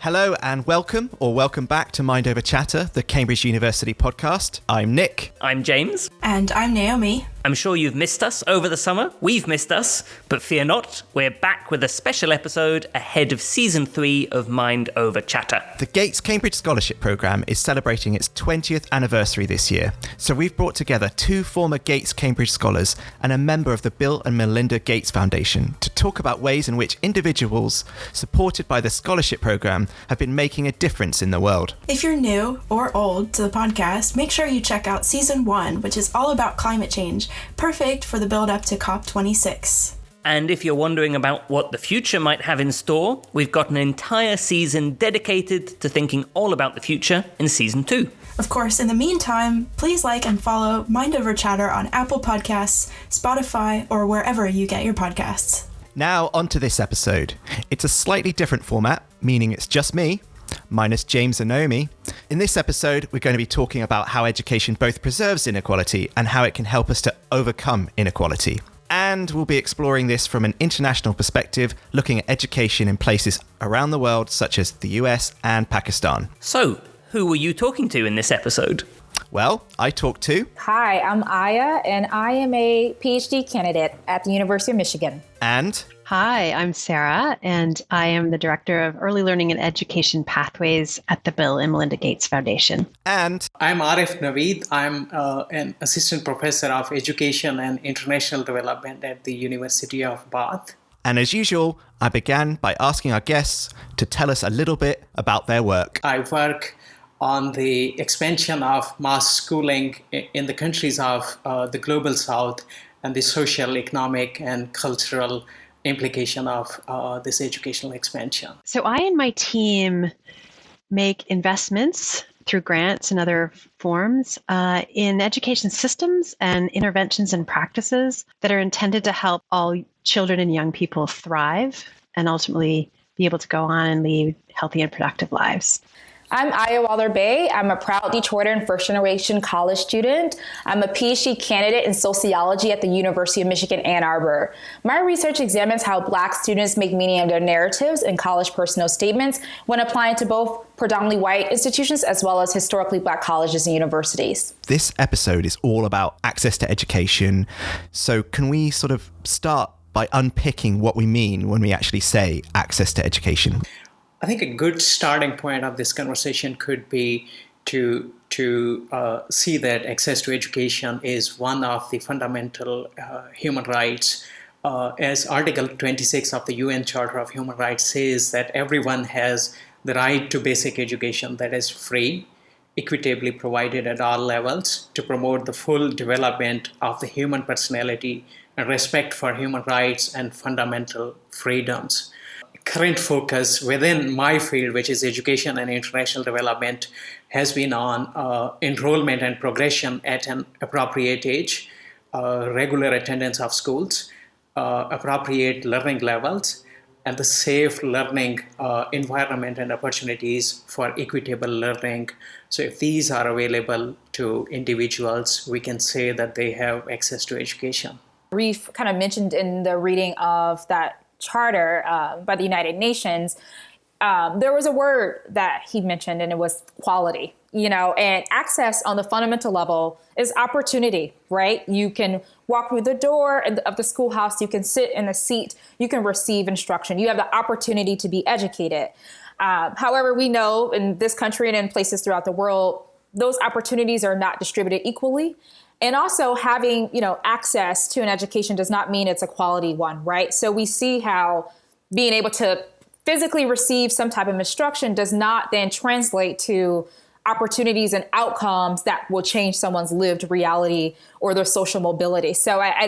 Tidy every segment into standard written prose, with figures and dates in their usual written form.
Hello and welcome back to Mind Over Chatter, the Cambridge University podcast. I'm Nick. I'm James. And I'm Naomi. I'm sure you've missed us over the summer. We've missed us, but fear not, we're back with a special episode ahead of Season 3 of Mind Over Chatter. The Gates Cambridge Scholarship Programme is celebrating its 20th anniversary this year, so we've brought together two former Gates Cambridge scholars and a member of the Bill and Melinda Gates Foundation to talk about ways in which individuals supported by the scholarship programme have been making a difference in the world. If you're new or old to the podcast, make sure you check out Season 1, which is all about climate change, perfect for the build-up to COP26. And if you're wondering about what the future might have in store, we've got an entire season dedicated to thinking all about the future in Season 2. Of course, in the meantime, please like and follow Mind Over Chatter on Apple Podcasts, Spotify, or wherever you get your podcasts. Now, onto this episode. It's a slightly different format, meaning it's just me, minus James and Naomi. In this episode, we're going to be talking about how education both preserves inequality and how it can help us to overcome inequality. And we'll be exploring this from an international perspective, looking at education in places around the world, such as the US and Pakistan. So, who were you talking to in this episode? Well, I talked to... Hi, I'm Aya, and I am a PhD candidate at the University of Michigan. And... Hi, I'm Sara, and I am the Director of Early Learning and Education Pathways at the Bill and Melinda Gates Foundation. And... I'm Arif Naveed. I'm an Assistant Professor of Education and International Development at the University of Bath. And as usual, I began by asking our guests to tell us a little bit about their work. I work on the expansion of mass schooling in the countries of the Global South and the social, economic, and cultural implication of this educational expansion. So I and my team make investments through grants and other forms in education systems and interventions and practices that are intended to help all children and young people thrive and ultimately be able to go on and lead healthy and productive lives. I'm Aya Waller-Bey. I'm a proud Detroiter and first-generation college student. I'm a PhD candidate in sociology at the University of Michigan, Ann Arbor. My research examines how Black students make meaning of their narratives and college personal statements when applying to both predominantly white institutions as well as historically Black colleges and universities. This episode is all about access to education. So can we sort of start by unpicking what we mean when we actually say access to education? I think a good starting point of this conversation could be to see that access to education is one of the fundamental human rights. As Article 26 of the UN Charter of Human Rights says that everyone has the right to basic education that is free, equitably provided at all levels to promote the full development of the human personality and respect for human rights and fundamental freedoms. Current focus within my field, which is education and international development, has been on enrollment and progression at an appropriate age, regular attendance of schools, appropriate learning levels, and the safe learning environment and opportunities for equitable learning. So if these are available to individuals, we can say that they have access to education. Arif kind of mentioned in the reading of that charter by the United Nations, there was a word that he mentioned, and it was quality, and access on the fundamental level is opportunity, right? You can walk through the door of the schoolhouse, you can sit in a seat, you can receive instruction, you have the opportunity to be educated. However, we know in this country and in places throughout the world, those opportunities are not distributed equally. And also having, access to an education does not mean it's a quality one, right? So we see how being able to physically receive some type of instruction does not then translate to opportunities and outcomes that will change someone's lived reality or their social mobility. So I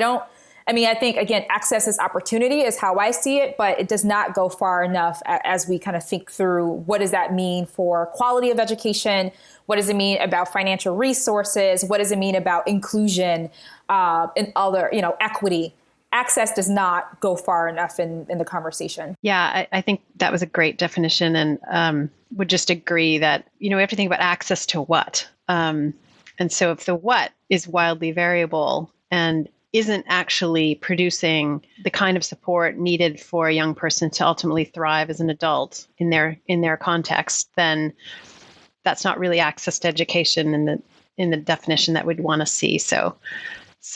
think, again, access is opportunity is how I see it, but it does not go far enough as we kind of think through what does that mean for quality of education? What does it mean about financial resources? What does it mean about inclusion and other, equity? Access does not go far enough in the conversation. Yeah, I think that was a great definition, and would just agree that, we have to think about access to what. And so if the what is wildly variable and isn't actually producing the kind of support needed for a young person to ultimately thrive as an adult in their context, then that's not really access to education in the definition that we'd want to see. So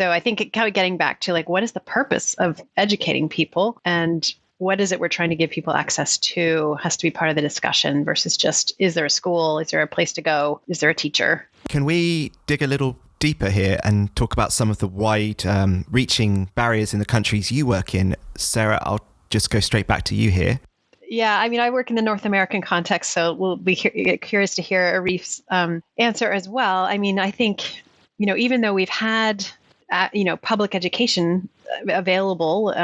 I think kind of getting back to like, what is the purpose of educating people, and what is it we're trying to give people access to has to be part of the discussion versus just, is there a school? Is there a place to go? Is there a teacher? Can we dig a little deeper here and talk about some of the wide reaching barriers in the countries you work in? Sara, I'll just go straight back to you here. Yeah, I mean, I work in the North American context, so we'll be curious to hear Arif's answer as well. I mean, I think, even though we've had, public education available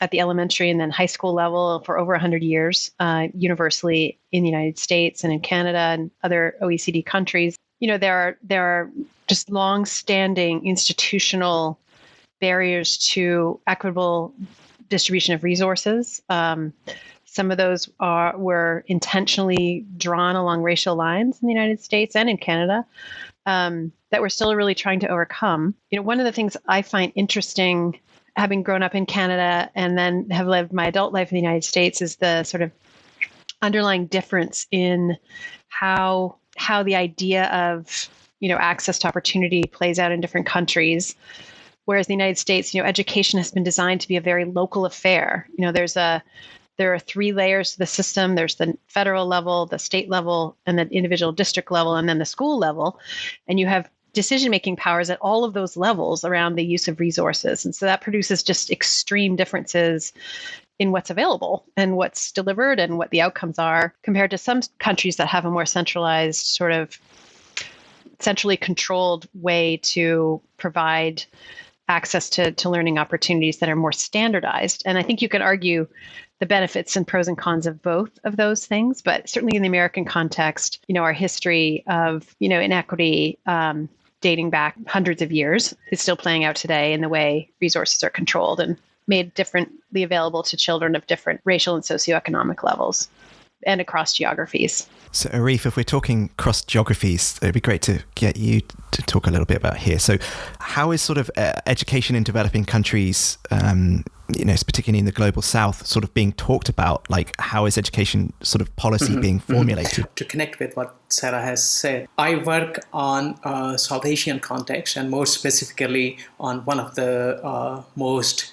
at the elementary and then high school level for over 100 years, universally in the United States and in Canada and other OECD countries, there are just long-standing institutional barriers to equitable distribution of resources. Some of those were intentionally drawn along racial lines in the United States and in Canada that we're still really trying to overcome. One of the things I find interesting, having grown up in Canada and then have lived my adult life in the United States, is the sort of underlying difference in how the idea of access to opportunity plays out in different countries. Whereas in the United States, education has been designed to be a very local affair. There are 3 layers to the system. There's the federal level, the state level, and the individual district level, and then the school level. And you have decision-making powers at all of those levels around the use of resources. And so that produces just extreme differences in what's available and what's delivered and what the outcomes are, compared to some countries that have a more centralized, sort of centrally controlled way to provide access to learning opportunities that are more standardized. And I think you can argue the benefits and pros and cons of both of those things. But certainly in the American context, our history of, inequity dating back hundreds of years is still playing out today in the way resources are controlled and made differently available to children of different racial and socioeconomic levels and across geographies. So Arif, if we're talking cross geographies, it'd be great to get you to talk a little bit about here. So how is sort of education in developing countries, particularly in the global south, sort of being talked about? Like, how is education sort of policy being formulated? To connect with what Sara has said, I work on South Asian context, and more specifically on one of the most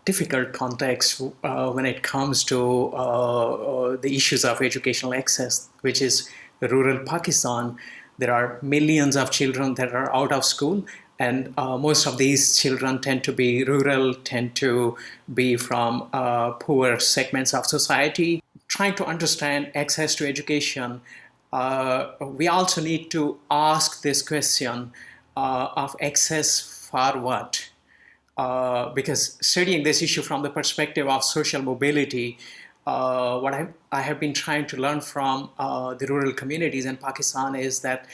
difficult contexts when it comes to the issues of educational access, which is rural Pakistan. There are millions of children that are out of school, and most of these children tend to be rural, tend to be from poor segments of society. Trying to understand access to education, we also need to ask this question of access for what? Because studying this issue from the perspective of social mobility, what I have been trying to learn from the rural communities in Pakistan is that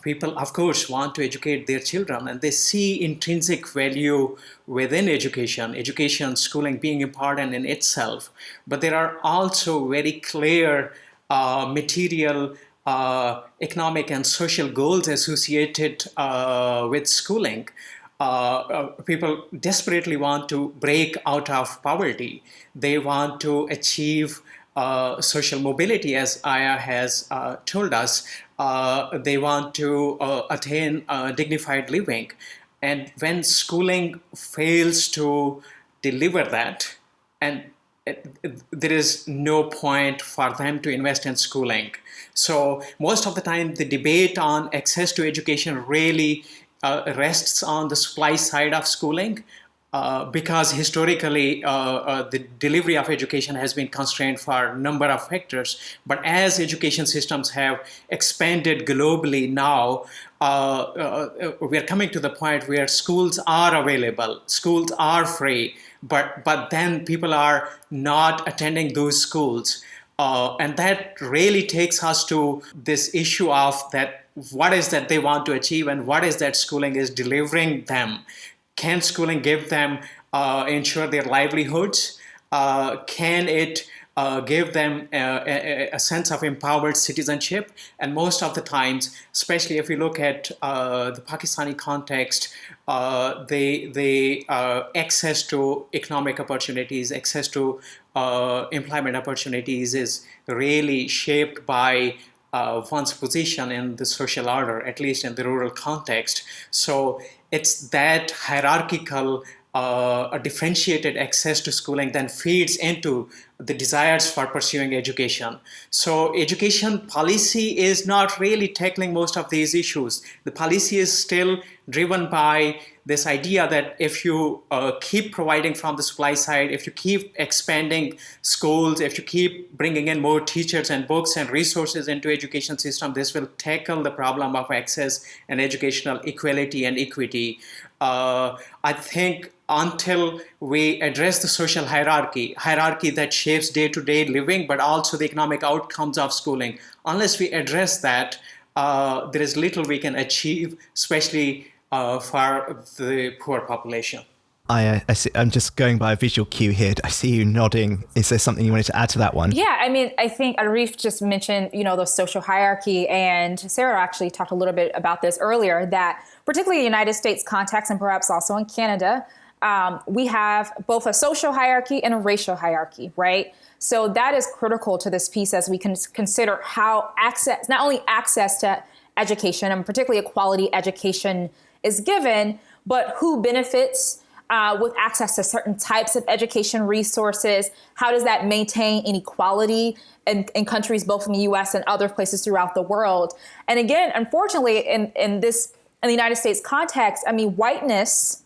people, of course, want to educate their children, and they see intrinsic value within education, schooling being important in itself. But there are also very clear material, economic, and social goals associated with schooling. People desperately want to break out of poverty. They want to achieve social mobility, as Aya has told us. They want to attain dignified living. And when schooling fails to deliver that, and there is no point for them to invest in schooling. So most of the time, the debate on access to education really rests on the supply side of schooling, because historically the delivery of education has been constrained for a number of factors. But as education systems have expanded globally now, we are coming to the point where schools are available, schools are free, but then people are not attending those schools. And that really takes us to this issue of that, what is that they want to achieve and what is that schooling is delivering them. Can schooling give them, ensure their livelihoods? Can it give them a sense of empowered citizenship. And most of the times, especially if we look at the Pakistani context, they access to economic opportunities, access to employment opportunities is really shaped by one's position in the social order, at least in the rural context. So it's that hierarchical, differentiated access to schooling then feeds into the desires for pursuing education. So education policy is not really tackling most of these issues. The policy is still driven by this idea that if you keep providing from the supply side, if you keep expanding schools, if you keep bringing in more teachers and books and resources into education system, this will tackle the problem of access and educational equality and equity. I think until we address the social hierarchy that shapes day-to-day living, but also the economic outcomes of schooling, unless we address that, there is little we can achieve, especially for the poor population. I see, I'm just going by a visual cue here. I see you nodding. Is there something you wanted to add to that one? Yeah, I mean, I think Arif just mentioned, the social hierarchy, and Sara actually talked a little bit about this earlier, that particularly in the United States context and perhaps also in Canada, we have both a social hierarchy and a racial hierarchy, right? So that is critical to this piece as we can consider how not only access to education and particularly a quality education is given, but who benefits with access to certain types of education resources. How does that maintain inequality in countries both in the US and other places throughout the world? And again, unfortunately, in the United States context, I mean, whiteness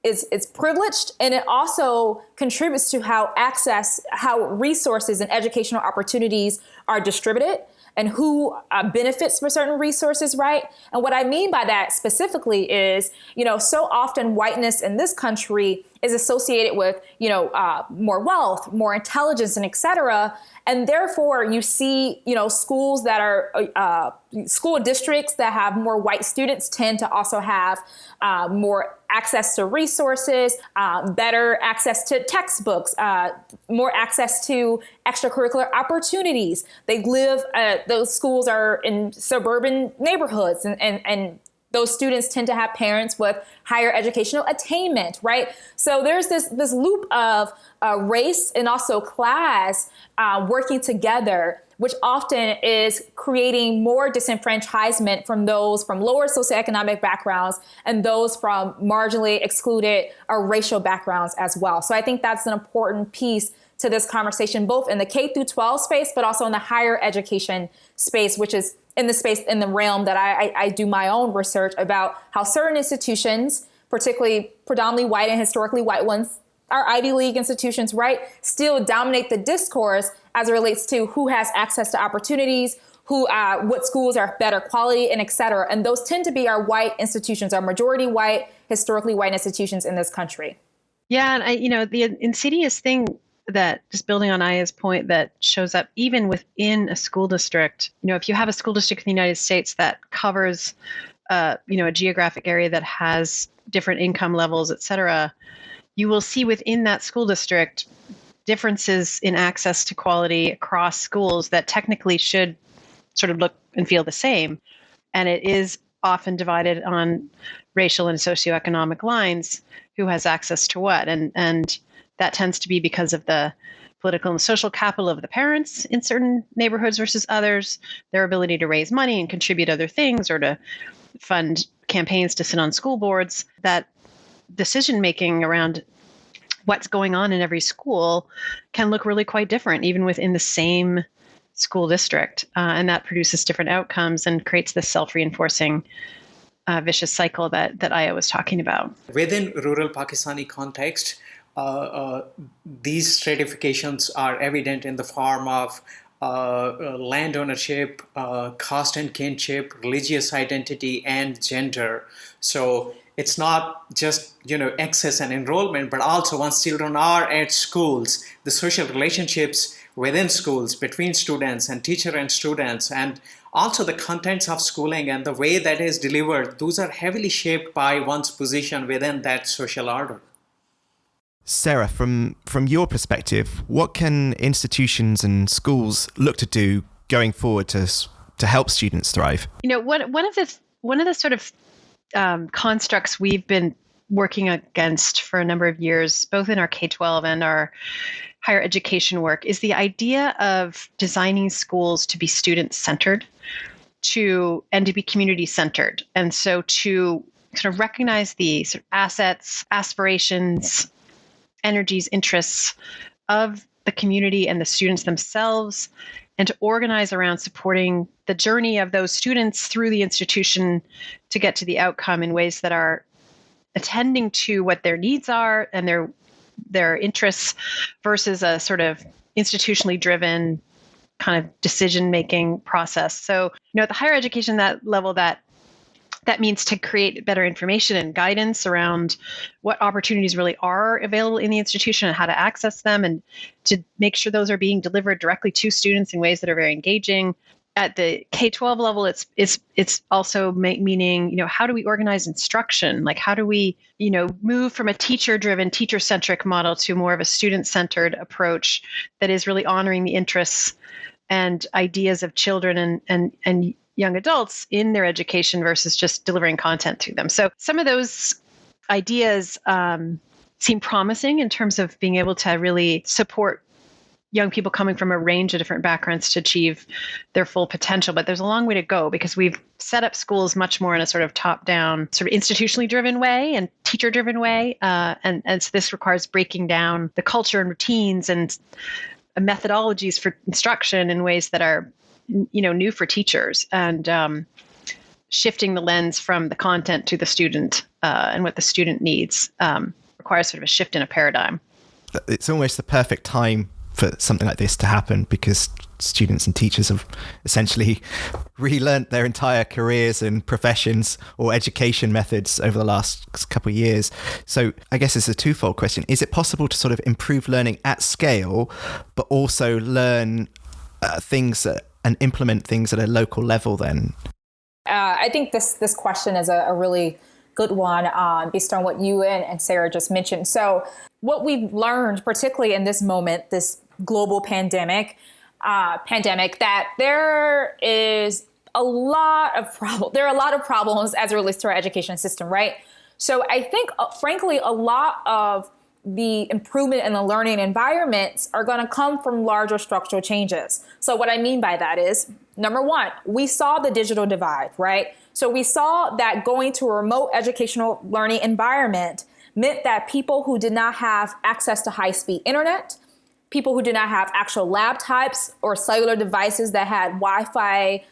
is privileged, and it also contributes to how resources and educational opportunities are distributed and who benefits from certain resources, right? And what I mean by that specifically is, so often whiteness in this country is associated with, more wealth, more intelligence, and et cetera. And therefore, you see, schools that are school districts that have more white students tend to also have more access to resources, better access to textbooks, more access to extracurricular opportunities. Those schools are in suburban neighborhoods, and those students tend to have parents with higher educational attainment, right? So there's this loop of race and also class working together, which often is creating more disenfranchisement from those from lower socioeconomic backgrounds and those from marginally excluded or racial backgrounds as well. So I think that's an important piece to this conversation, both in the K through 12 space, but also in the higher education space, which is in the realm that I do my own research about how certain institutions, particularly predominantly white and historically white ones, our Ivy League institutions, right, still dominate the discourse as it relates to who has access to opportunities, what schools are better quality, and et cetera. And those tend to be our white institutions, our majority white, historically white institutions in this country. Yeah, and the insidious thing that, just building on Aya's point, that shows up even within a school district, if you have a school district in the United States that covers, a geographic area that has different income levels, et cetera, you will see within that school district differences in access to quality across schools that technically should sort of look and feel the same. And it is often divided on racial and socioeconomic lines, who has access to what. And that tends to be because of the political and social capital of the parents in certain neighborhoods versus others, their ability to raise money and contribute other things or to fund campaigns to sit on school boards. That decision-making around what's going on in every school can look really quite different, even within the same school district. And that produces different outcomes and creates this self-reinforcing vicious cycle that Aya was talking about. Within rural Pakistani context, these stratifications are evident in the form of land ownership, caste and kinship, religious identity, and gender. So it's not just access and enrollment, but also once children are at schools, the social relationships within schools between students and teacher and students, and also the contents of schooling and the way that is delivered, those are heavily shaped by one's position within that social order. Sarah, from your perspective, what can institutions and schools look to do going forward to help students thrive? One of the sort of constructs we've been working against for a number of years, both in our K-12 and our higher education work, is the idea of designing schools to be student-centered, and to be community-centered. And so to sort of recognize the sort of assets, aspirations, energies, interests of the community and the students themselves, and to organize around supporting the journey of those students through the institution to get to the outcome in ways that are attending to what their needs are and their interests, versus a sort of institutionally driven kind of decision-making process. So, at the higher education level, that means to create better information and guidance around what opportunities really are available in the institution and how to access them, and to make sure those are being delivered directly to students in ways that are very engaging. At the K-12 level, it's also meaning, how do we organize instruction? Like, how do we, move from a teacher-driven, teacher-centric model to more of a student-centered approach that is really honoring the interests and ideas of children and young adults in their education versus just delivering content to them. So some of those ideas seem promising in terms of being able to really support young people coming from a range of different backgrounds to achieve their full potential. But there's a long way to go, because we've set up schools much more in a sort of top-down, sort of institutionally driven way and teacher-driven way. And so this requires breaking down the culture and routines and methodologies for instruction in ways that are, new for teachers, and shifting the lens from the content to the student and what the student needs requires sort of a shift in a paradigm. It's almost the perfect time for something like this to happen, because students and teachers have essentially relearned their entire careers and professions or education methods over the last couple of years. So I guess it's a twofold question. Is it possible to sort of improve learning at scale, but also learn things and implement things at a local level then? I think this question is a really good one based on what you and Sarah just mentioned. So what we've learned, particularly in this moment, this global pandemic, that there is a lot of problems as it relates to our education system, right? So I think, frankly, a lot of the improvement in the learning environments are going to come from larger structural changes. So what I mean by that is, number one, we saw the digital divide, right? So we saw that going to a remote educational learning environment meant that people who did not have access to high-speed internet, people who did not have actual laptops or cellular devices that had Wi-Fi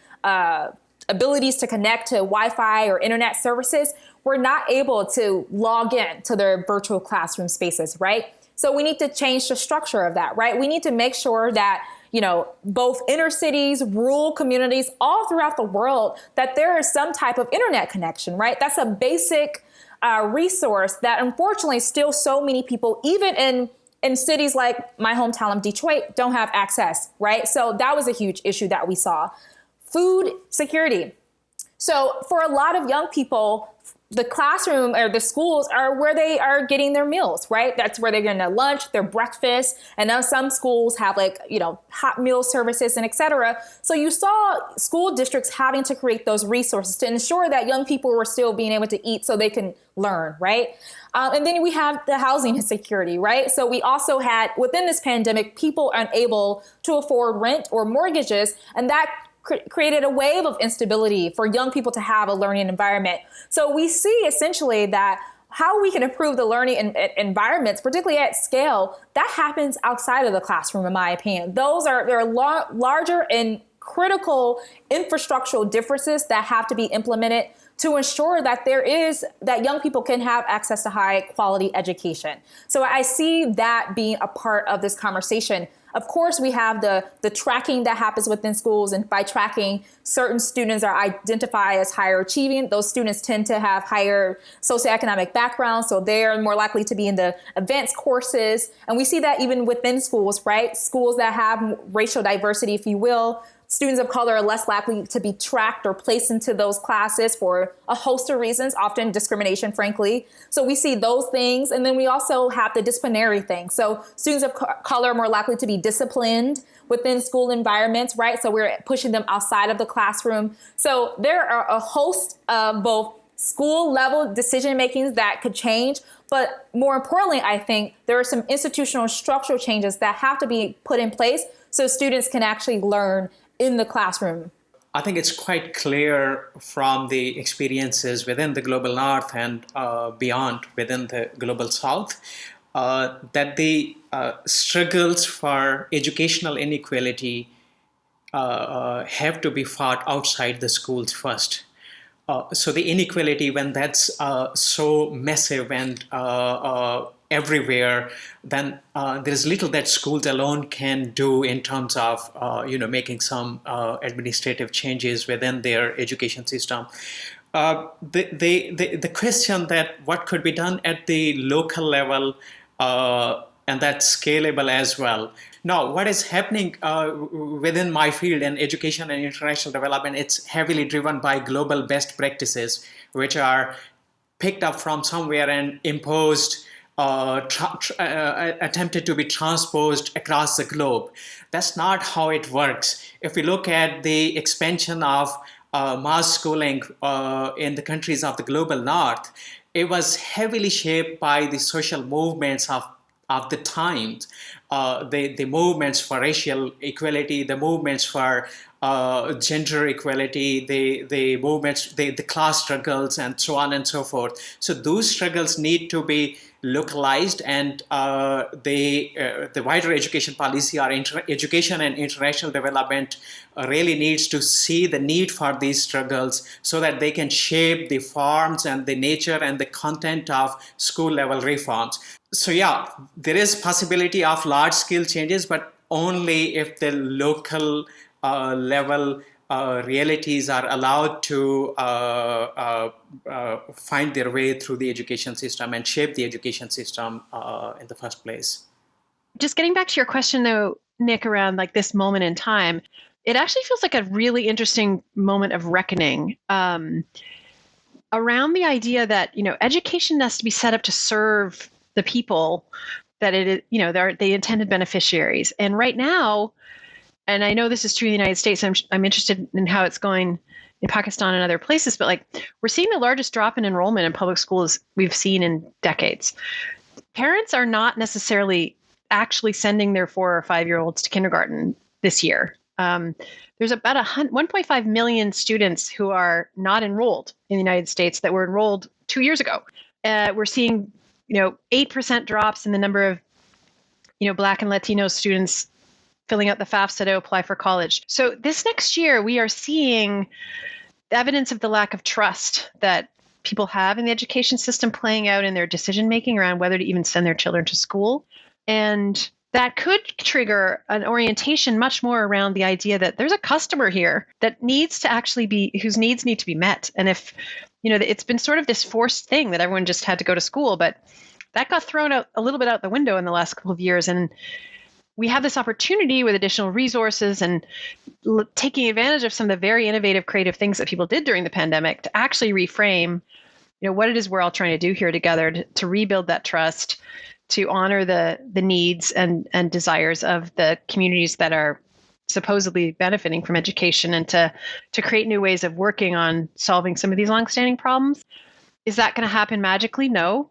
abilities to connect to Wi-Fi or internet services, were not able to log in to their virtual classroom spaces, right? So we need to change the structure of that, right? We need to make sure that, both inner cities, rural communities, all throughout the world, that there is some type of internet connection, right? That's a basic resource that unfortunately still so many people, even in cities like my hometown of Detroit, don't have access, right? So that was a huge issue that we saw. Food security. So for a lot of young people, the classroom or the schools are where they are getting their meals, right? That's where they're getting their lunch, their breakfast. And now some schools have hot meal services and et cetera. So you saw school districts having to create those resources to ensure that young people were still being able to eat so they can learn, right? And then we have the housing insecurity, right? So we also had, within this pandemic, people unable to afford rent or mortgages, and that created a wave of instability for young people to have a learning environment. So we see essentially that how we can improve the learning environments, particularly at scale, that happens outside of the classroom, in my opinion. There are larger and critical infrastructural differences that have to be implemented to ensure that that young people can have access to high quality education. So I see that being a part of this conversation. Of course, we have the tracking that happens within schools, and by tracking, certain students are identified as higher achieving. Those students tend to have higher socioeconomic backgrounds, so they're more likely to be in the advanced courses. And we see that even within schools, right? Schools that have racial diversity, if you will, Students of color are less likely to be tracked or placed into those classes for a host of reasons, often discrimination, frankly. So we see those things. And then we also have the disciplinary thing. So students of color are more likely to be disciplined within school environments, right? So we're pushing them outside of the classroom. So there are a host of both school level decision makings that could change. But more importantly, I think there are some institutional structural changes that have to be put in place so students can actually learn in the classroom. I think it's quite clear from the experiences within the global north and beyond within the global south that the struggles for educational inequality have to be fought outside the schools first. So the inequality, when that's so massive and everywhere, then there's little that schools alone can do in terms of making some administrative changes within their education system. The question that what could be done at the local level and that's scalable as well. Now, what is happening within my field in education and international development, it's heavily driven by global best practices, which are picked up from somewhere and imposed, attempted to be transposed across the globe. That's not how it works. If we look at the expansion of mass schooling in the countries of the global north, it was heavily shaped by the social movements of the times, the movements for racial equality, the movements for gender equality, the movements, the class struggles, and so on and so forth. So those struggles need to be localized, and the wider education policy or education and international development really needs to see the need for these struggles so that they can shape the forms and the nature and the content of school level reforms. So yeah, there is possibility of large scale changes, but only if the local level realities are allowed to find their way through the education system and shape the education system in the first place. Just getting back to your question though, Nick, around like this moment in time, it actually feels like a really interesting moment of reckoning around the idea that, education has to be set up to serve the people that they're the intended beneficiaries. And right now, and I know this is true in the United States, I'm interested in how it's going in Pakistan and other places, but we're seeing the largest drop in enrollment in public schools we've seen in decades. Parents are not necessarily actually sending their 4 or 5-year-olds to kindergarten this year. There's about 1.5 million students who are not enrolled in the United States that were enrolled 2 years ago. We're seeing 8% drops in the number of, Black and Latino students filling out the FAFSA to apply for college. So this next year, we are seeing evidence of the lack of trust that people have in the education system playing out in their decision-making around whether to even send their children to school. And that could trigger an orientation much more around the idea that there's a customer here that needs to actually be, whose needs need to be met. And if, it's been sort of this forced thing that everyone just had to go to school, but that got thrown out a little bit out the window in the last couple of years. And we have this opportunity with additional resources and taking advantage of some of the very innovative, creative things that people did during the pandemic to actually reframe, what it is we're all trying to do here together to rebuild that trust, to honor the needs and desires of the communities that are supposedly benefiting from education, and to create new ways of working on solving some of these longstanding problems. Is that going to happen magically? No.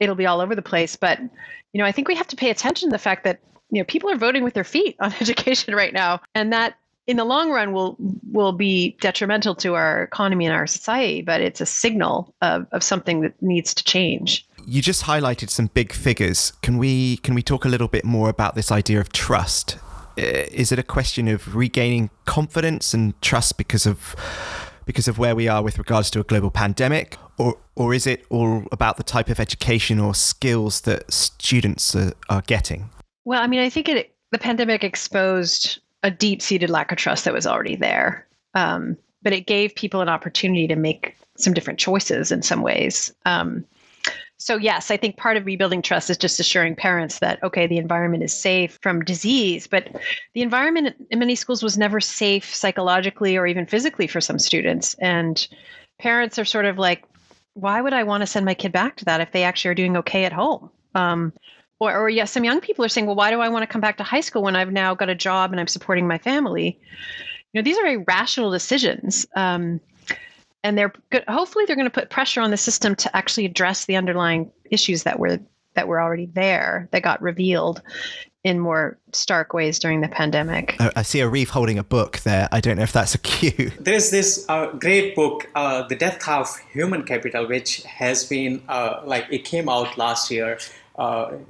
It'll be all over the place. But, I think we have to pay attention to the fact that, people are voting with their feet on education right now. And that in the long run will be detrimental to our economy and our society. But it's a signal of something that needs to change. You just highlighted some big figures. Can we talk a little bit more about this idea of trust? Is it a question of regaining confidence and trust because of where we are with regards to a global pandemic, or is it all about the type of education or skills that students are getting? Well, I think the pandemic exposed a deep-seated lack of trust that was already there, but it gave people an opportunity to make some different choices in some ways. So yes, I think part of rebuilding trust is just assuring parents that, okay, the environment is safe from disease, but the environment in many schools was never safe psychologically or even physically for some students. And parents are sort of like, why would I want to send my kid back to that if they actually are doing okay at home? Or yes, some young people are saying, well, why do I want to come back to high school when I've now got a job and I'm supporting my family? These are very rational decisions. And hopefully they're going to put pressure on the system to actually address the underlying issues that were already there, that got revealed in more stark ways during the pandemic. I see Arif holding a book there. I don't know if that's a cue. There's this great book, The Death of Human Capital, which has been, it came out last year.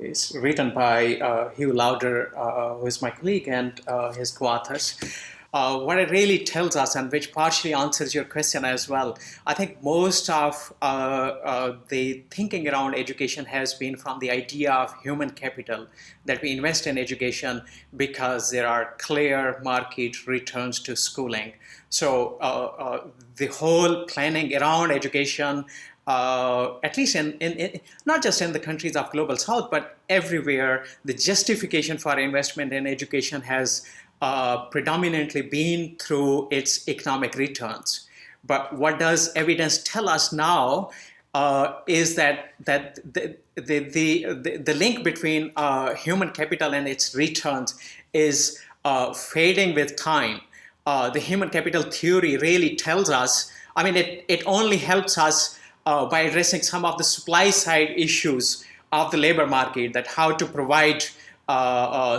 It's written by Hugh Lauder, who is my colleague, and his co-authors. What it really tells us, and which partially answers your question as well, I think most of the thinking around education has been from the idea of human capital, that we invest in education because there are clear market returns to schooling. So the whole planning around education, at least in not just in the countries of Global South, but everywhere, the justification for investment in education has predominantly been through its economic returns. But what does evidence tell us now is that the link between human capital and its returns is fading with time. The human capital theory really tells us, it only helps us by addressing some of the supply side issues of the labor market, that how to provide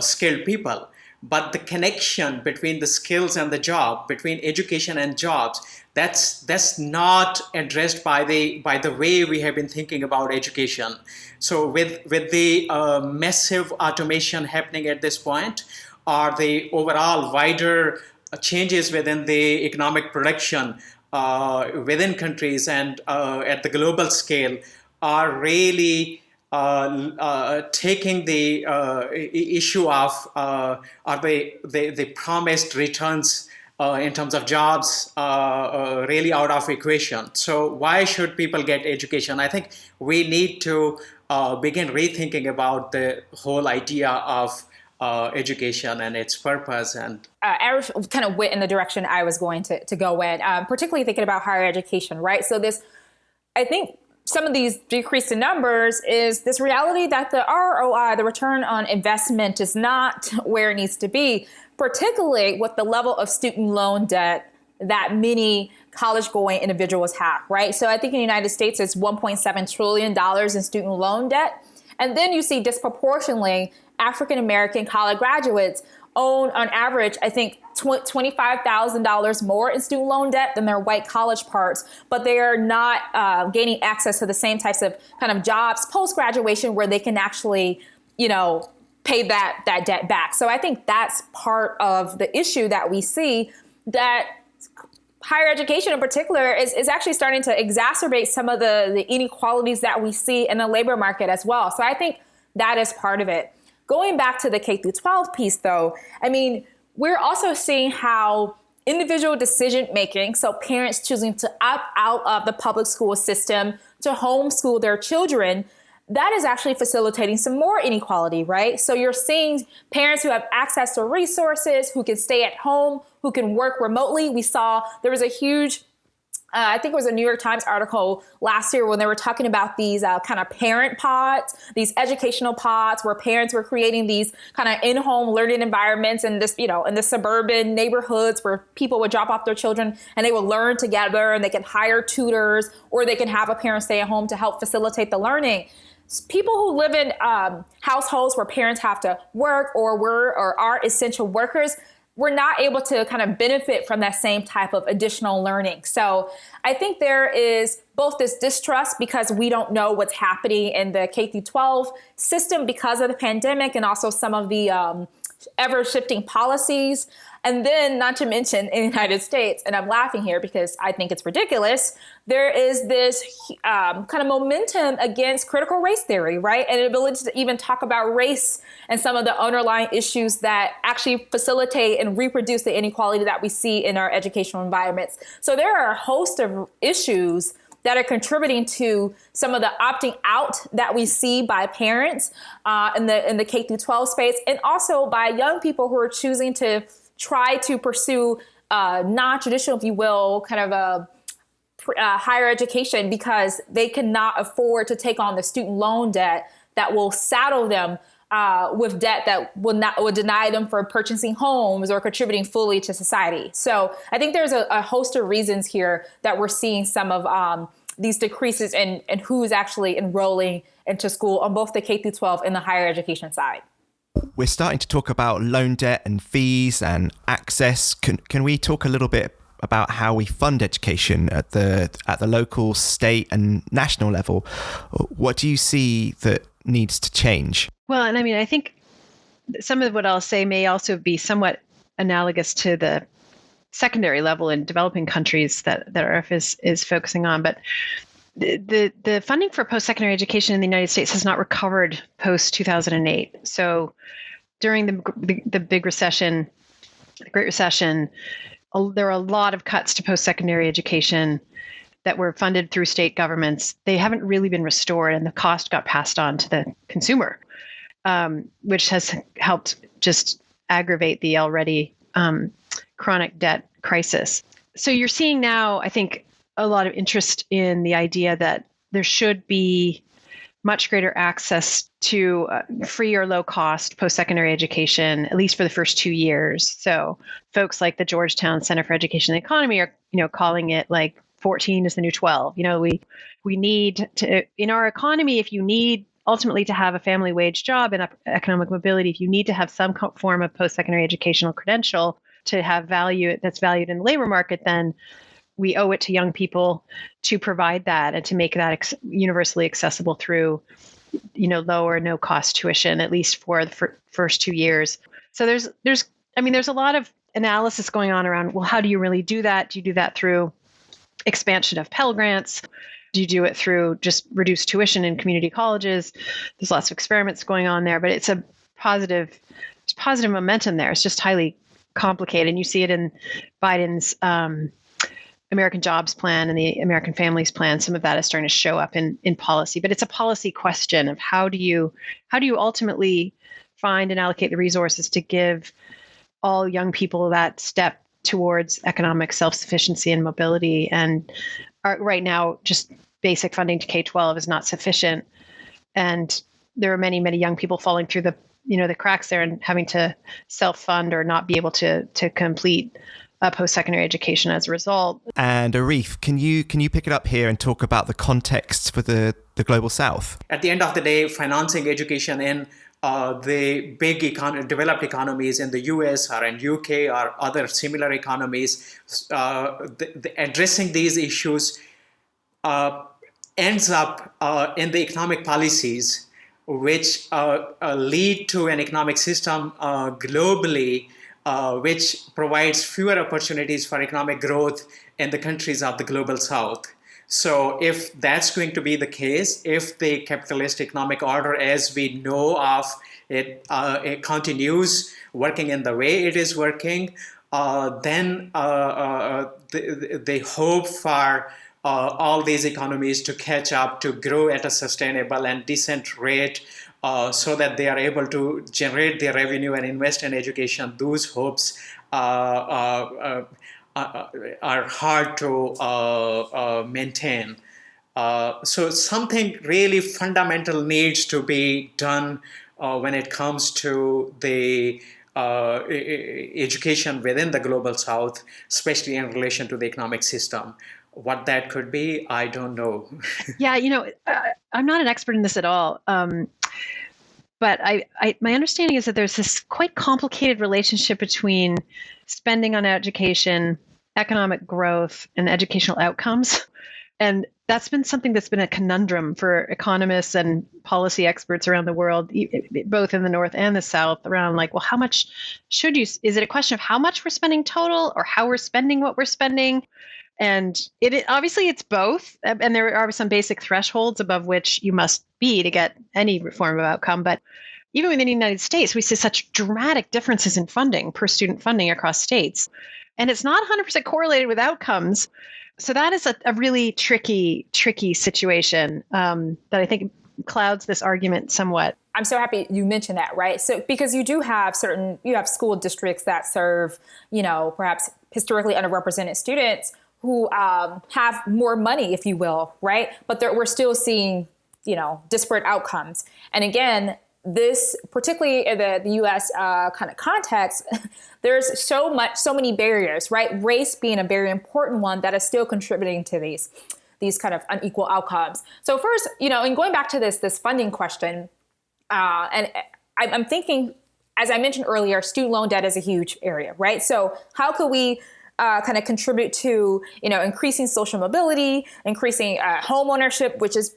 skilled people. But the connection between the skills and the job, between education and jobs, that's not addressed by the way we have been thinking about education. So with the massive automation happening at this point, or the overall wider changes within the economic production within countries and at the global scale, are really taking the issue of the promised returns in terms of jobs really out of equation. So why should people get education? I think we need to begin rethinking about the whole idea of education and its purpose. And Arif kind of went in the direction I was going to go in, particularly thinking about higher education, right? So I think some of these decrease in numbers is this reality that the ROI, the return on investment, is not where it needs to be, particularly with the level of student loan debt that many college-going individuals have, right? So I think in the United States, it's $1.7 trillion in student loan debt. And then you see disproportionately African-American college graduates own, on average, I think, $25,000 more in student loan debt than their white college parts, but they are not gaining access to the same types of kind of jobs post-graduation where they can actually, pay that debt back. So I think that's part of the issue that we see, that higher education in particular is actually starting to exacerbate some of the inequalities that we see in the labor market as well. So I think that is part of it. Going back to the K through 12 piece, though, we're also seeing how individual decision making, so parents choosing to opt out of the public school system to homeschool their children, that is actually facilitating some more inequality, right? So you're seeing parents who have access to resources, who can stay at home, who can work remotely. We saw there was a huge I think it was a New York Times article last year when they were talking about these kind of parent pods, these educational pods where parents were creating these kind of in-home learning environments in this, in the suburban neighborhoods where people would drop off their children and they would learn together, and they can hire tutors, or they can have a parent stay at home to help facilitate the learning. People who live in households where parents have to work or are essential workers, we're not able to kind of benefit from that same type of additional learning. So I think there is both this distrust because we don't know what's happening in the K through 12 system because of the pandemic, and also some of the ever shifting policies. And then, not to mention, in the United States, and I'm laughing here because I think it's ridiculous, there is this kind of momentum against critical race theory, right? And the ability to even talk about race and some of the underlying issues that actually facilitate and reproduce the inequality that we see in our educational environments. So there are a host of issues that are contributing to some of the opting out that we see by parents in the K through 12 space, and also by young people who are choosing to try to pursue non-traditional, if you will, kind of a higher education because they cannot afford to take on the student loan debt that will saddle them with debt that will deny them for purchasing homes or contributing fully to society. So I think there's a host of reasons here that we're seeing some of these decreases in who's actually enrolling into school on both the K through 12 and the higher education side. We're starting to talk about loan debt and fees and access. Can we talk a little bit about how we fund education at the local, state and national level? What do you see that needs to change? Well, and I mean, I think some of what I'll say may also be somewhat analogous to the secondary level in developing countries that Arif is focusing on. But the funding for post-secondary education in the United States has not recovered post-2008. So during the big recession, the Great Recession, there were a lot of cuts to post-secondary education that were funded through state governments. They haven't really been restored, and the cost got passed on to the consumer, which has helped just aggravate the already chronic debt crisis. So you're seeing now, I think, a lot of interest in the idea that there should be much greater access to free or low cost post-secondary education, at least for the first 2 years. So folks like the Georgetown Center for Education and the Economy are, calling it like 14 is the new 12. We need to, in our economy, if you need ultimately to have a family wage job and economic mobility, if you need to have some form of post-secondary educational credential to have value that's valued in the labor market, then we owe it to young people to provide that and to make that universally accessible through, low or no cost tuition, at least for the first 2 years. So there's a lot of analysis going on around, well, how do you really do that? Do you do that through expansion of Pell Grants? Do you do it through just reduced tuition in community colleges? There's lots of experiments going on there, but it's positive momentum there. It's just highly complicated. And you see it in Biden's American Jobs Plan and the American Families Plan. Some of that is starting to show up in policy, but it's a policy question of how do you ultimately find and allocate the resources to give all young people that step towards economic self-sufficiency and mobility. And right now, just basic funding to K-12 is not sufficient. And there are many, many young people falling through the cracks there and having to self-fund or not be able to complete post-secondary education as a result. And Arif, can you pick it up here and talk about the context for the Global South? At the end of the day, financing education in the big developed economies in the US or in UK or other similar economies, addressing these issues ends up in the economic policies which lead to an economic system globally which provides fewer opportunities for economic growth in the countries of the Global South. So if that's going to be the case, if the capitalist economic order as we know of it continues working in the way it is working, then they hope for all these economies to catch up, to grow at a sustainable and decent rate, so that they are able to generate their revenue and invest in education. Those hopes are hard to maintain. So something really fundamental needs to be done when it comes to the education within the Global South, especially in relation to the economic system. What that could be, I don't know. Yeah, I'm not an expert in this at all. But my understanding is that there's this quite complicated relationship between spending on education, economic growth, and educational outcomes. And that's been something that's been a conundrum for economists and policy experts around the world, both in the North and the South, around like, well, how much is it a question of how much we're spending total or how we're spending what we're spending? And obviously it's both. And there are some basic thresholds above which you must be to get any form of outcome. But even within the United States, we see such dramatic differences in funding, per student funding across states. And it's not 100% correlated with outcomes. So that is a really tricky situation that I think clouds this argument somewhat. I'm so happy you mentioned that, right? So because you have school districts that serve, perhaps historically underrepresented students who have more money, if you will, right? But we're still seeing, disparate outcomes. And again, this, particularly in the U.S. Kind of context, there's so many barriers, right? Race being a very important one that is still contributing to these kind of unequal outcomes. So first, in going back to this funding question, and I'm thinking, as I mentioned earlier, student loan debt is a huge area, right? So how could we kind of contribute to, increasing social mobility, increasing home ownership, which is,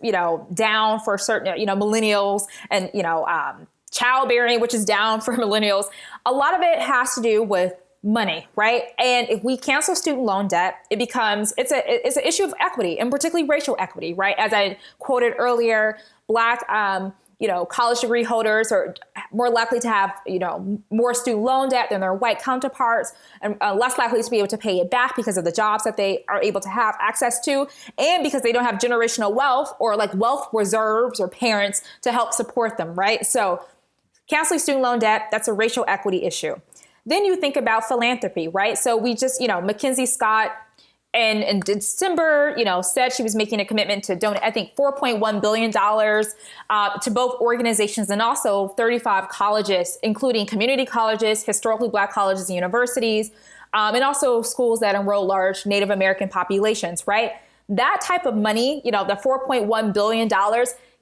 down for certain, millennials, and, childbearing, which is down for millennials. A lot of it has to do with money, right? And if we cancel student loan debt, it's an issue of equity, and particularly racial equity, right? As I quoted earlier, Black college degree holders are more likely to have, more student loan debt than their white counterparts, and less likely to be able to pay it back because of the jobs that they are able to have access to, and because they don't have generational wealth or like wealth reserves or parents to help support them, right? So canceling student loan debt, that's a racial equity issue. Then you think about philanthropy, right? So we just, Mackenzie Scott, and in December, said she was making a commitment to donate, I think, $4.1 billion to both organizations and also 35 colleges, including community colleges, historically Black colleges and universities, and also schools that enroll large Native American populations, right? That type of money, the $4.1 billion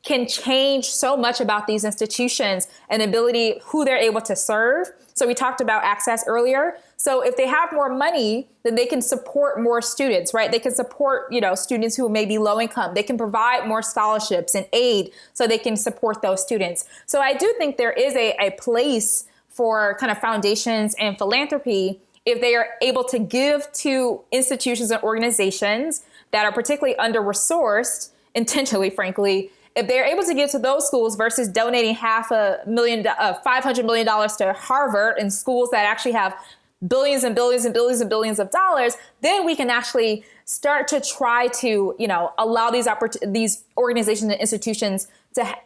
can change so much about these institutions and ability, who they're able to serve. So we talked about access earlier. So if they have more money, then they can support more students, right? They can support, students who may be low income. They can provide more scholarships and aid so they can support those students. So I do think there is a place for kind of foundations and philanthropy if they are able to give to institutions and organizations that are particularly under-resourced, intentionally, frankly. If they're able to give to those schools versus donating $500 million to Harvard and schools that actually have billions and billions and billions and billions of dollars, then we can actually start to try to, allow these organizations and institutions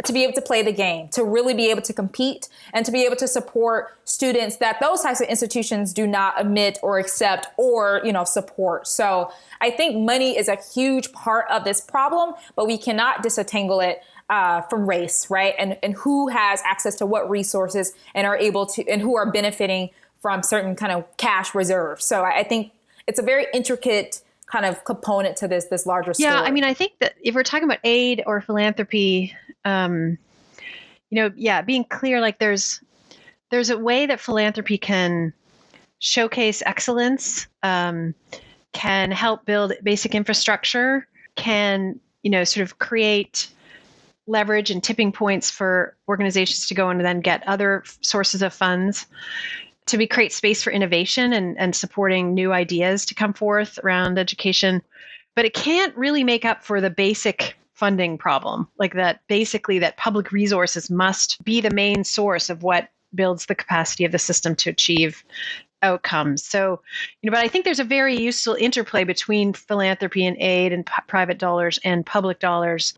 to be able to play the game, to really be able to compete and to be able to support students that those types of institutions do not admit or accept or, support. So I think money is a huge part of this problem, but we cannot disentangle it from race, right? And who has access to what resources and are able to, and who are benefiting from certain kind of cash reserves. So I think it's a very intricate kind of component to this larger story. Yeah, I mean, I think that if we're talking about aid or philanthropy, being clear, like there's a way that philanthropy can showcase excellence, can help build basic infrastructure, can, sort of create leverage and tipping points for organizations to go and then get other sources of funds, to create space for innovation and supporting new ideas to come forth around education. But it can't really make up for the basic funding problem, like that public resources must be the main source of what builds the capacity of the system to achieve outcomes. So, but I think there's a very useful interplay between philanthropy and aid and private dollars and public dollars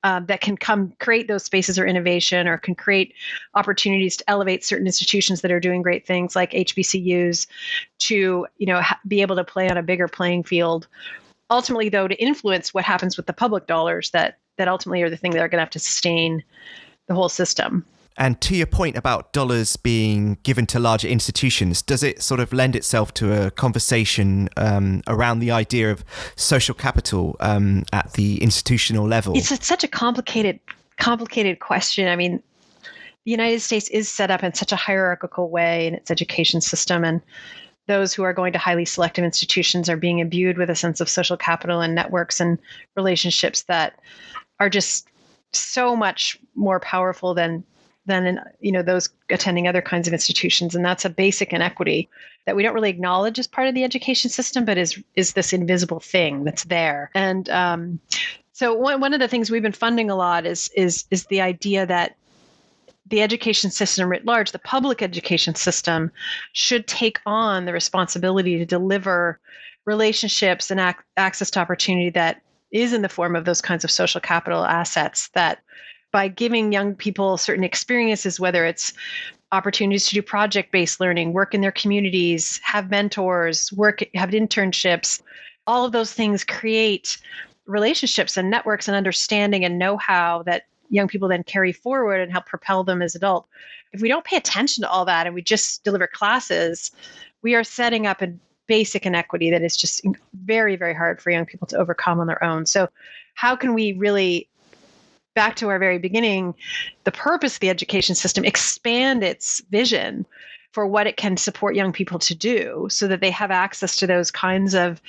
that can create those spaces or innovation, or can create opportunities to elevate certain institutions that are doing great things like HBCUs to, be able to play on a bigger playing field. Ultimately, though, to influence what happens with the public dollars that ultimately are the thing that are going to have to sustain the whole system. And to your point about dollars being given to larger institutions, does it sort of lend itself to a conversation around the idea of social capital at the institutional level? It's such a complicated question. I mean, the United States is set up in such a hierarchical way in its education system, and those who are going to highly selective institutions are being imbued with a sense of social capital and networks and relationships that are just so much more powerful than in, those attending other kinds of institutions. And that's a basic inequity that we don't really acknowledge as part of the education system, but is this invisible thing that's there. And so one of the things we've been funding a lot is the idea that the education system writ large, the public education system, should take on the responsibility to deliver relationships and access to opportunity that is in the form of those kinds of social capital assets, that by giving young people certain experiences, whether it's opportunities to do project-based learning, work in their communities, have mentors, have internships, all of those things create relationships and networks and understanding and know-how that young people then carry forward and help propel them as adults. If we don't pay attention to all that and we just deliver classes, we are setting up a basic inequity that is just very, very hard for young people to overcome on their own. So how can we really, back to our very beginning, the purpose of the education system, expand its vision for what it can support young people to do so that they have access to those kinds of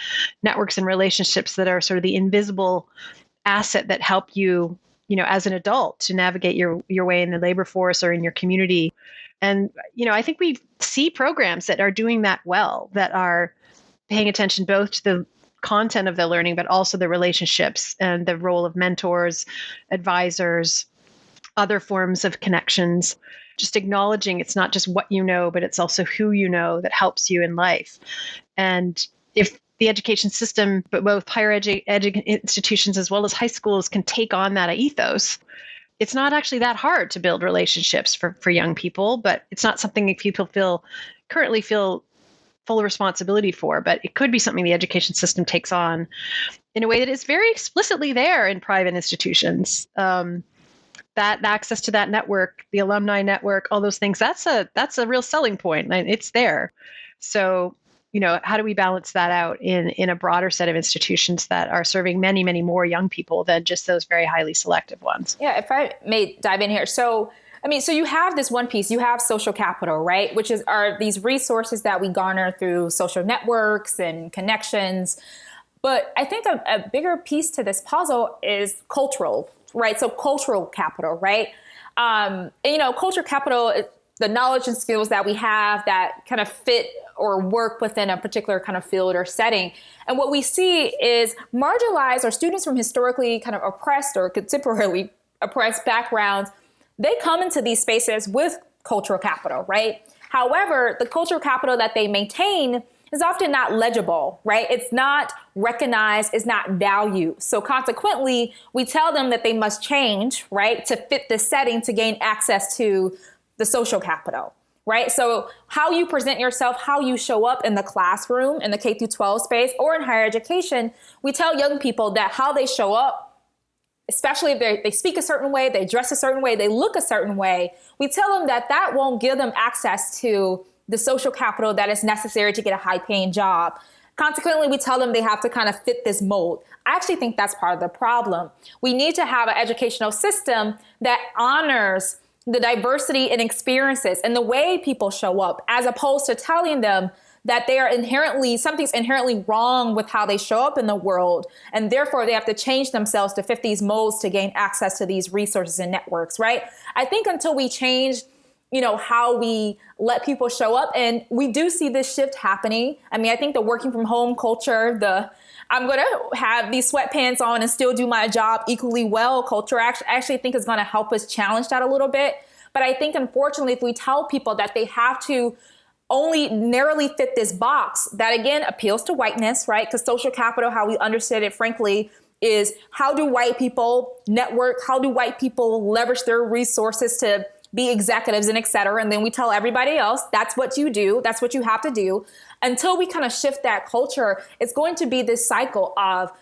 networks and relationships that are sort of the invisible asset that help you, as an adult to navigate your way in the labor force or in your community. And, I think we see programs that are doing that well, that are paying attention both to the content of the learning, but also the relationships and the role of mentors, advisors, other forms of connections, just acknowledging it's not just what you know, but it's also who you know that helps you in life. And if the education system, but both higher institutions as well as high schools, can take on that ethos, it's not actually that hard to build relationships for young people, but it's not something that people currently feel full responsibility for. But it could be something the education system takes on in a way that is very explicitly there in private institutions. That access to that network, the alumni network, all those things, that's a real selling point, and it's there. So, how do we balance that out in a broader set of institutions that are serving many, many more young people than just those very highly selective ones? Yeah, if I may dive in here. So you have this one piece, you have social capital, right? Which are these resources that we garner through social networks and connections. But I think a bigger piece to this puzzle is cultural, right? So cultural capital, right? Cultural capital, the knowledge and skills that we have that kind of fit or work within a particular kind of field or setting. And what we see is marginalized or students from historically kind of oppressed or contemporarily oppressed backgrounds, they come into these spaces with cultural capital, right? However, the cultural capital that they maintain is often not legible, right? It's not recognized, it's not valued. So consequently, we tell them that they must change, right, to fit the setting to gain access to the social capital, right? So how you present yourself, how you show up in the classroom, in the K through 12 space, or in higher education, we tell young people that how they show up, especially if they speak a certain way, they dress a certain way, they look a certain way, we tell them that won't give them access to the social capital that is necessary to get a high-paying job. Consequently, we tell them they have to kind of fit this mold. I actually think that's part of the problem. We need to have an educational system that honors the diversity in experiences and the way people show up, as opposed to telling them that something's inherently wrong with how they show up in the world, and therefore they have to change themselves to fit these molds to gain access to these resources and networks, right? I think until we change, how we let people show up, and we do see this shift happening. I think the working from home culture, I'm going to have these sweatpants on and still do my job equally well culture, I actually think is going to help us challenge that a little bit. But I think, unfortunately, if we tell people that they have to only narrowly fit this box, that again appeals to whiteness, right? Because social capital, how we understand it, frankly, is how do white people network? How do white people leverage their resources to be executives and et cetera? And then we tell everybody else, that's what you do. That's what you have to do. Until we kind of shift that culture, it's going to be this cycle of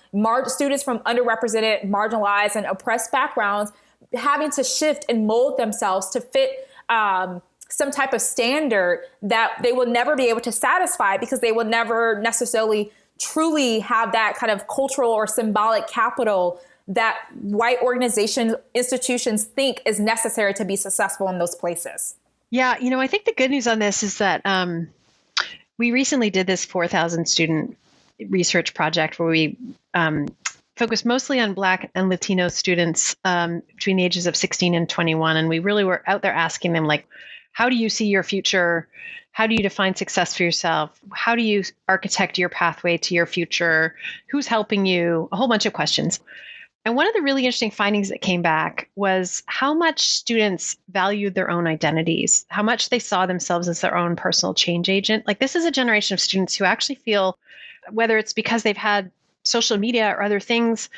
students from underrepresented, marginalized, and oppressed backgrounds having to shift and mold themselves to fit some type of standard that they will never be able to satisfy, because they will never necessarily truly have that kind of cultural or symbolic capital that white organizations, institutions think is necessary to be successful in those places. Yeah, I think the good news on this is that we recently did this 4,000 student research project where we focused mostly on Black and Latino students between the ages of 16 and 21. And we really were out there asking them, like, how do you see your future? How do you define success for yourself? How do you architect your pathway to your future? Who's helping you? A whole bunch of questions. And one of the really interesting findings that came back was how much students valued their own identities, how much they saw themselves as their own personal change agent. Like, this is a generation of students who actually feel, whether it's because they've had social media or other things,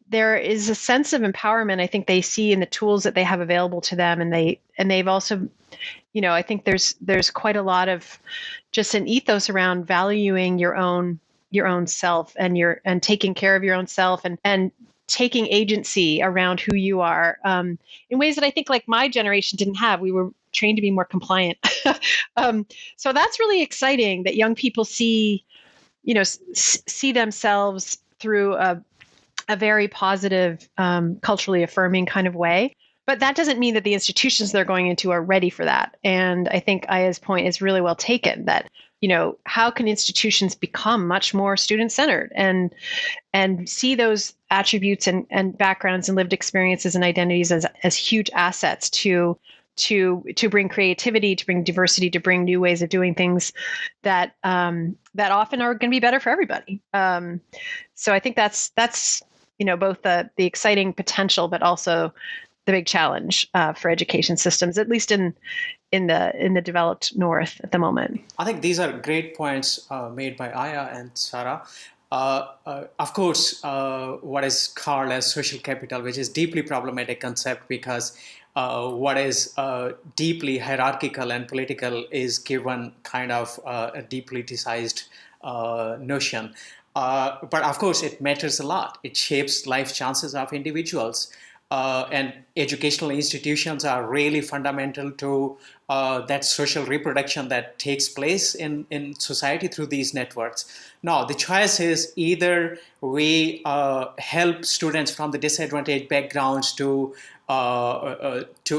there is a sense of empowerment I think they see in the tools that they have available to them. And they've also, I think there's quite a lot of just an ethos around valuing your own self and taking care of your own self and taking agency around who you are in ways that I think like my generation didn't have. We were trained to be more compliant. So that's really exciting that young people see themselves through a very positive, culturally affirming kind of way. But that doesn't mean that the institutions they're going into are ready for that. And I think Aya's point is really well taken that, how can institutions become much more student-centered and see those attributes and backgrounds and lived experiences and identities as huge assets to bring creativity, to bring diversity, to bring new ways of doing things that often are going to be better for everybody. So I think that's both the exciting potential, but also the big challenge for education systems, at least in the developed North at the moment. I think these are great points made by Aya and Sara. Of course, what is called as social capital, which is deeply problematic concept because what is deeply hierarchical and political is given kind of a depoliticized notion. But of course, it matters a lot. It shapes life chances of individuals. And educational institutions are really fundamental to that social reproduction that takes place in society through these networks. Now, the choice is either we help students from the disadvantaged backgrounds to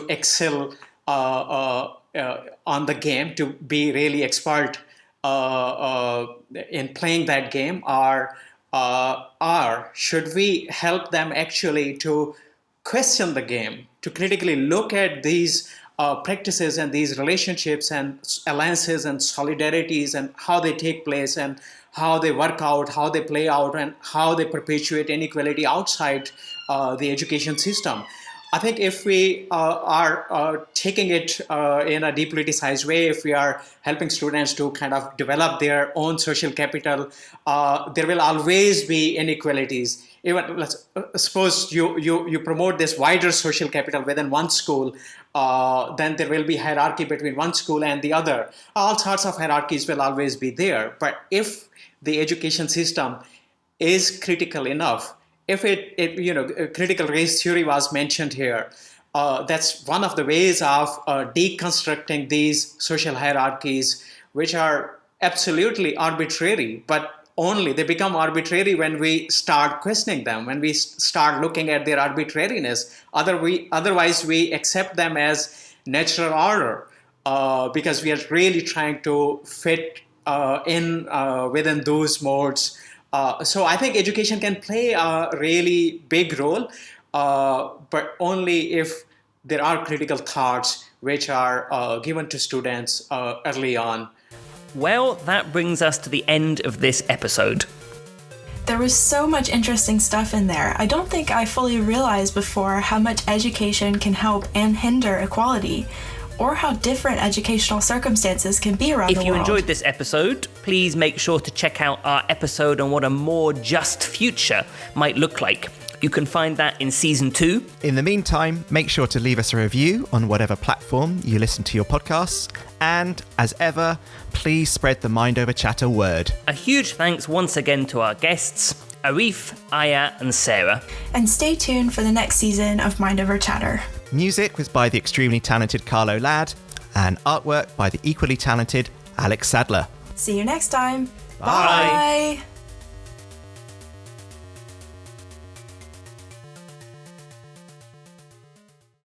excel on the game, to be really expert in playing that game, or should we help them actually to question the game, to critically look at these practices and these relationships and alliances and solidarities and how they take place and how they work out, how they play out, and how they perpetuate inequality outside the education system. I think if we are taking it in a depoliticized way, if we are helping students to kind of develop their own social capital, there will always be inequalities. Even let's suppose you promote this wider social capital within one school, then there will be hierarchy between one school and the other. All sorts of hierarchies will always be there. But if the education system is critical enough, if critical race theory was mentioned here, that's one of the ways of deconstructing these social hierarchies, which are absolutely arbitrary, but only they become arbitrary when we start questioning them, when we start looking at their arbitrariness. Otherwise, we accept them as natural order because we are really trying to fit in within those modes. So I think education can play a really big role, but only if there are critical thoughts which are given to students early on. Well, that brings us to the end of this episode. There was so much interesting stuff in there. I don't think I fully realized before how much education can help and hinder equality, or how different educational circumstances can be around the world. If you enjoyed this episode, please make sure to check out our episode on what a more just future might look like. You can find that in Season 2. In the meantime, make sure to leave us a review on whatever platform you listen to your podcasts. And, as ever, please spread the Mind Over Chatter word. A huge thanks once again to our guests, Arif, Aya and Sara. And stay tuned for the next season of Mind Over Chatter. Music was by the extremely talented Carlo Ladd, and artwork by the equally talented Alex Sadler. See you next time. Bye. Bye.